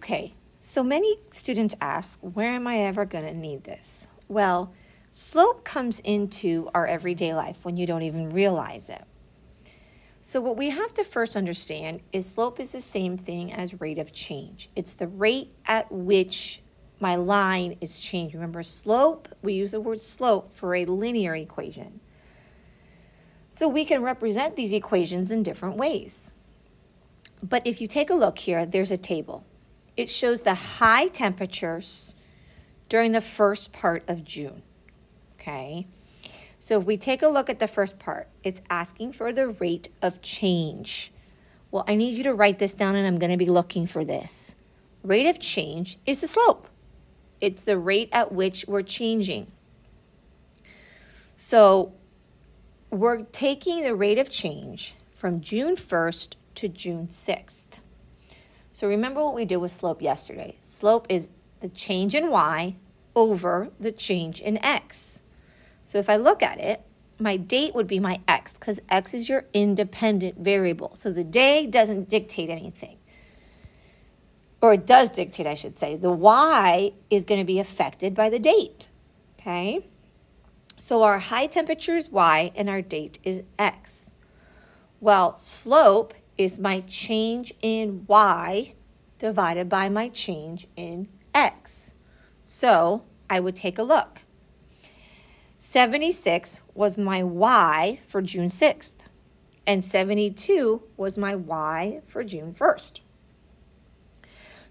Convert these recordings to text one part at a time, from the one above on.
Okay, so many students ask, where am I ever going to need this? Well, slope comes into our everyday life when you don't even realize it. So what we have to first understand is slope is the same thing as rate of change. It's the rate at which my line is changing. Remember, slope, we use the word slope for a linear equation. So we can represent these equations in different ways. But if you take a look here, there's a table. It shows the high temperatures during the first part of June, okay? So if we take a look at the first part, it's asking for the rate of change. Well, I need you to write this down, and I'm going to be looking for this. Rate of change is the slope. It's the rate at which we're changing. So we're taking the rate of change from June 1st to June 6th. So remember what we did with slope yesterday. Slope is the change in y over the change in x. So if I look at it, my date would be my x, because x is your independent variable. So the day doesn't dictate anything. Or it does dictate, I should say. The y is going to be affected by the date, okay? So our high temperature is y and our date is x. Well, slope is my change in y divided by my change in x. So I would take a look. 76 was my y for June 6th, and 72 was my y for June 1st.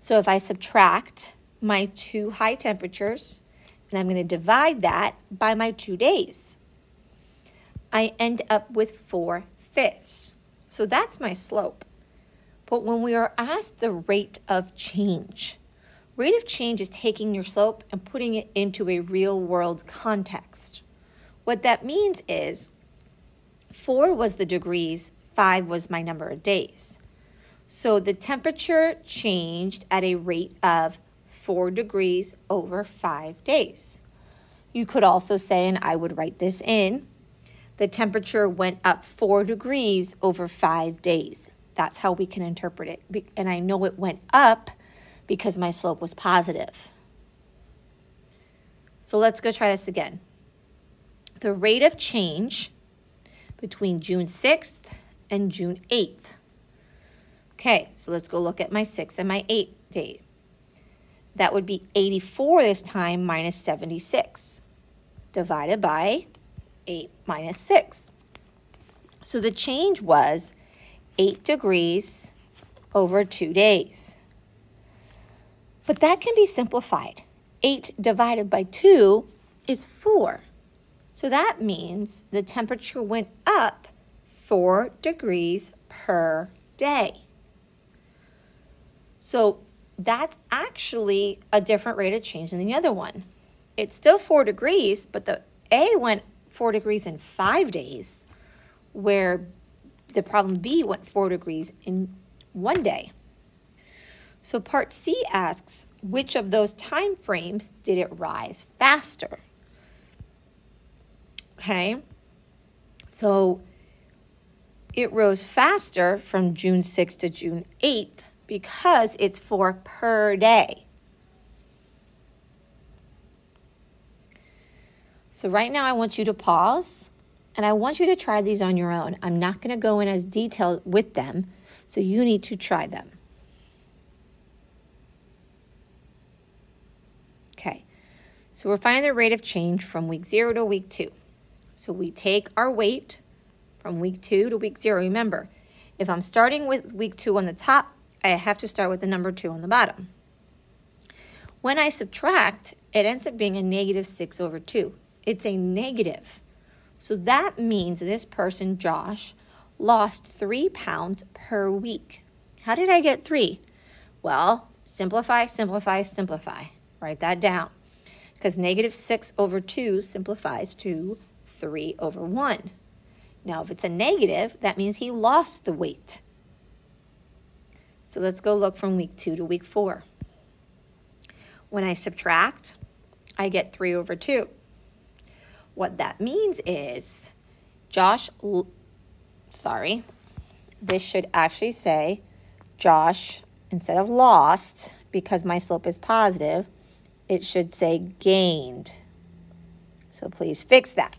So if I subtract my two high temperatures, and I'm going to divide that by my 2 days, I end up with 4/5. So that's my slope. But when we are asked the rate of change is taking your slope and putting it into a real world context. What that means is 4 was the degrees, 5 was my number of days. So the temperature changed at a rate of 4 degrees over 5 days. You could also say, and I would write this in, the temperature went up 4 degrees over 5 days. That's how we can interpret it. And I know it went up because my slope was positive. So let's go try this again. The rate of change between June 6th and June 8th. Okay, so let's go look at my 6 and my 8 date. That would be 84 this time minus 76 divided by 8 minus 6. So the change was 8 degrees over 2 days. But that can be simplified. 8 divided by 2 is 4. So that means the temperature went up 4 degrees per day. So that's actually a different rate of change than the other one. It's still 4 degrees, but the A went 4 degrees in 5 days, where the problem B went 4 degrees in 1 day. So part C asks, which of those time frames did it rise faster? Okay, so it rose faster from June 6th to June 8th because it's 4 per day. So right now I want you to pause, and I want you to try these on your own. I'm not going to go in as detailed with them, so you need to try them. Okay, so we're finding the rate of change from week 0 to week 2. So we take our weight from week 2 to week 0. Remember, if I'm starting with week 2 on the top, I have to start with the number 2 on the bottom. When I subtract, it ends up being a negative 6 over 2. It's a negative. So that means this person, Josh, lost 3 pounds per week. How did I get 3? Well, simplify, simplify, simplify. Write that down. Because negative 6 over 2 simplifies to 3 over 1. Now, if it's a negative, that means he lost the weight. So let's go look from week 2 to week 4. When I subtract, I get 3 over 2. What that means is this should actually say Josh instead of lost, because my slope is positive, it should say gained. So please fix that.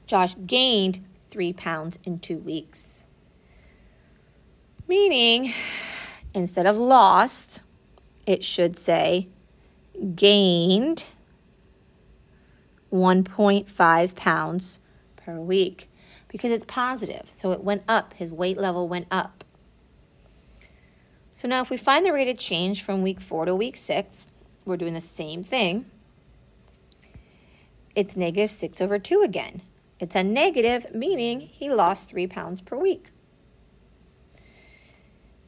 Josh gained 3 pounds in 2 weeks. Meaning, instead of lost, it should say gained 1.5 pounds per week, because it's positive. So it went up. His weight level went up. So now if we find the rate of change from week 4 to week 6, we're doing the same thing. It's negative 6 over 2 again. It's a negative, meaning he lost 3 pounds per week.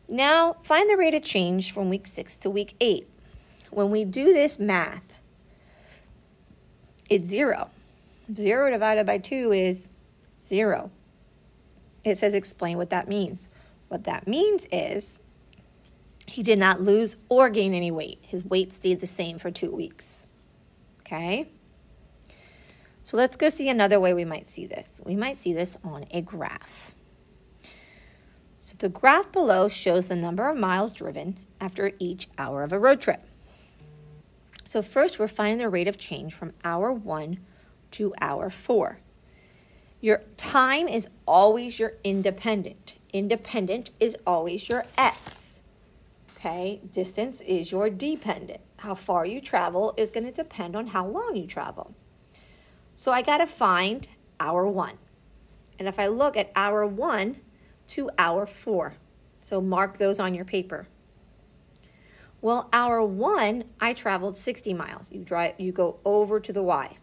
Now find the rate of change from week 6 to week 8. When we do this math, it's 0. 0 divided by 2 is 0. It says explain what that means. What that means is he did not lose or gain any weight. His weight stayed the same for 2 weeks. Okay? So let's go see another way we might see this. We might see this on a graph. So the graph below shows the number of miles driven after each hour of a road trip. So first we're finding the rate of change from hour 1 to hour 4. Your time is always your independent. Independent is always your x. Okay, distance is your dependent. How far you travel is going to depend on how long you travel. So I got to find hour 1. And if I look at hour 1 to hour 4, so mark those on your paper. Well, hour 1, I traveled 60 miles. You go over to the y.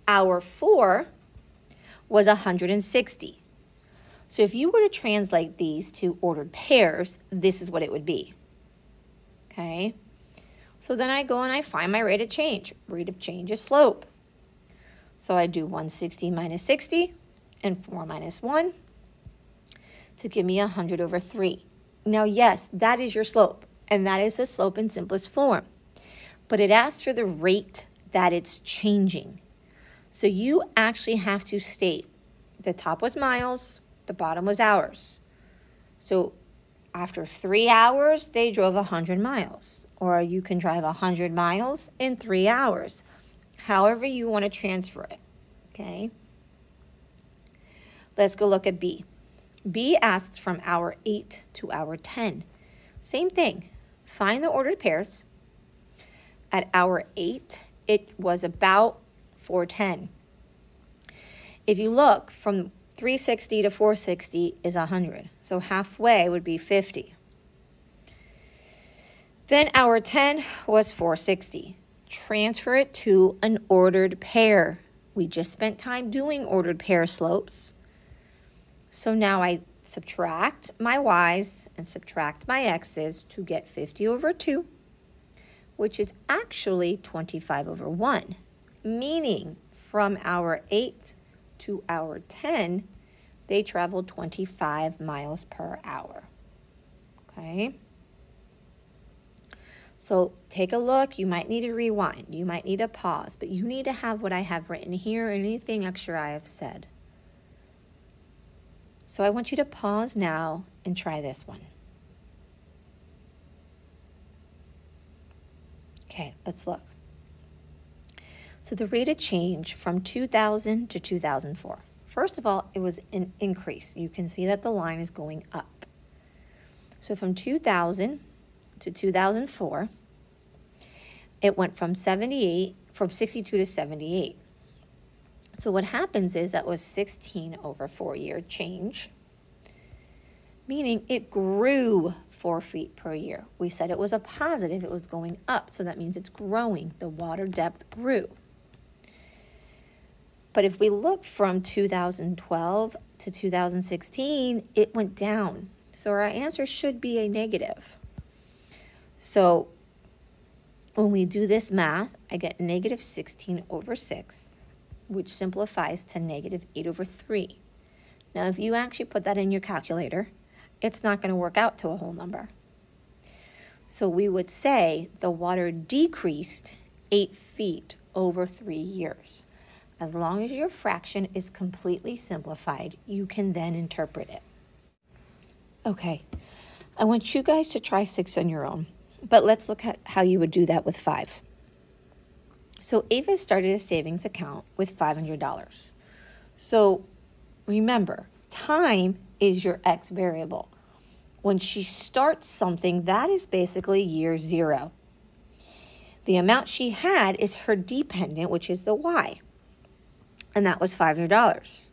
Hour 4 was 160. So if you were to translate these to ordered pairs, this is what it would be. Okay? So then I go and I find my rate of change. Rate of change is slope. So I do 160 minus 60 and 4 minus 1 to give me 100 over 3. Now, yes, that is your slope, and that is the slope in simplest form. But it asks for the rate that it's changing. So you actually have to state the top was miles, the bottom was hours. So after 3 hours, they drove 100 miles. Or you can drive 100 miles in 3 hours. However you want to transfer it, okay? Let's go look at B. B asks from hour 8 to hour 10. Same thing. Find the ordered pairs. At hour 8, it was about 410. If you look, from 360 to 460 is 100. So halfway would be 50. Then hour 10 was 460. Transfer it to an ordered pair. We just spent time doing ordered pair slopes. So now I subtract my y's and subtract my x's to get 50 over 2, which is actually 25 over 1, meaning from hour 8 to hour 10, they traveled 25 miles per hour. Okay? So take a look. You might need to rewind. You might need to pause, but you need to have what I have written here or anything extra I have said. So I want you to pause now and try this one. Okay, let's look. So the rate of change from 2000 to 2004. First of all, it was an increase. You can see that the line is going up. So from 2000 to 2004, it went from 62 to 78. So what happens is that was 16 over 4-year change, meaning it grew 4 feet per year. We said it was a positive, it was going up, so that means it's growing. The water depth grew. But if we look from 2012 to 2016, it went down. So our answer should be a negative. So when we do this math, I get negative 16 over 6, which simplifies to negative 8 over 3. Now, if you actually put that in your calculator, it's not going to work out to a whole number. So we would say the water decreased 8 feet over 3 years. As long as your fraction is completely simplified, you can then interpret it. Okay, I want you guys to try 6 on your own, but let's look at how you would do that with 5. So Ava started a savings account with $500. So remember, time is your X variable. When she starts something, that is basically year 0. The amount she had is her dependent, which is the Y, and that was $500.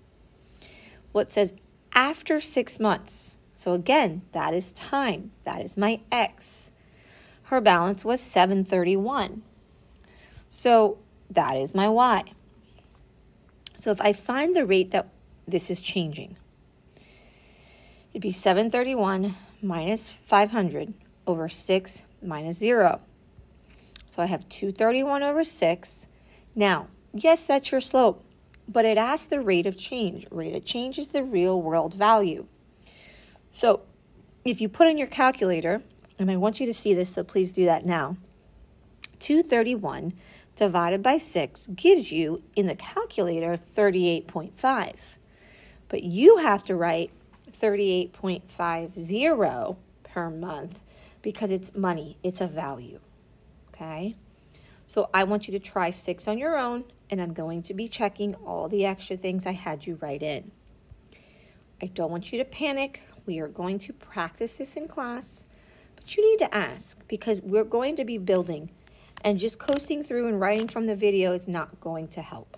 What says after 6 months? So again, that is time. That is my X. Her balance was $731. So that is my Y. So if I find the rate that this is changing, it'd be 731 minus 500 over 6 minus 0. So I have 231 over 6. Now, yes, that's your slope, but it asks the rate of change. Rate of change is the real world value. So if you put in your calculator, and I want you to see this, so please do that now, 231 divided by 6 gives you, in the calculator, 38.5. But you have to write 38.50 per month because it's money, it's a value, okay? So I want you to try 6 on your own, and I'm going to be checking all the extra things I had you write in. I don't want you to panic. We are going to practice this in class, but you need to ask because we're going to be building, and just coasting through and writing from the video is not going to help.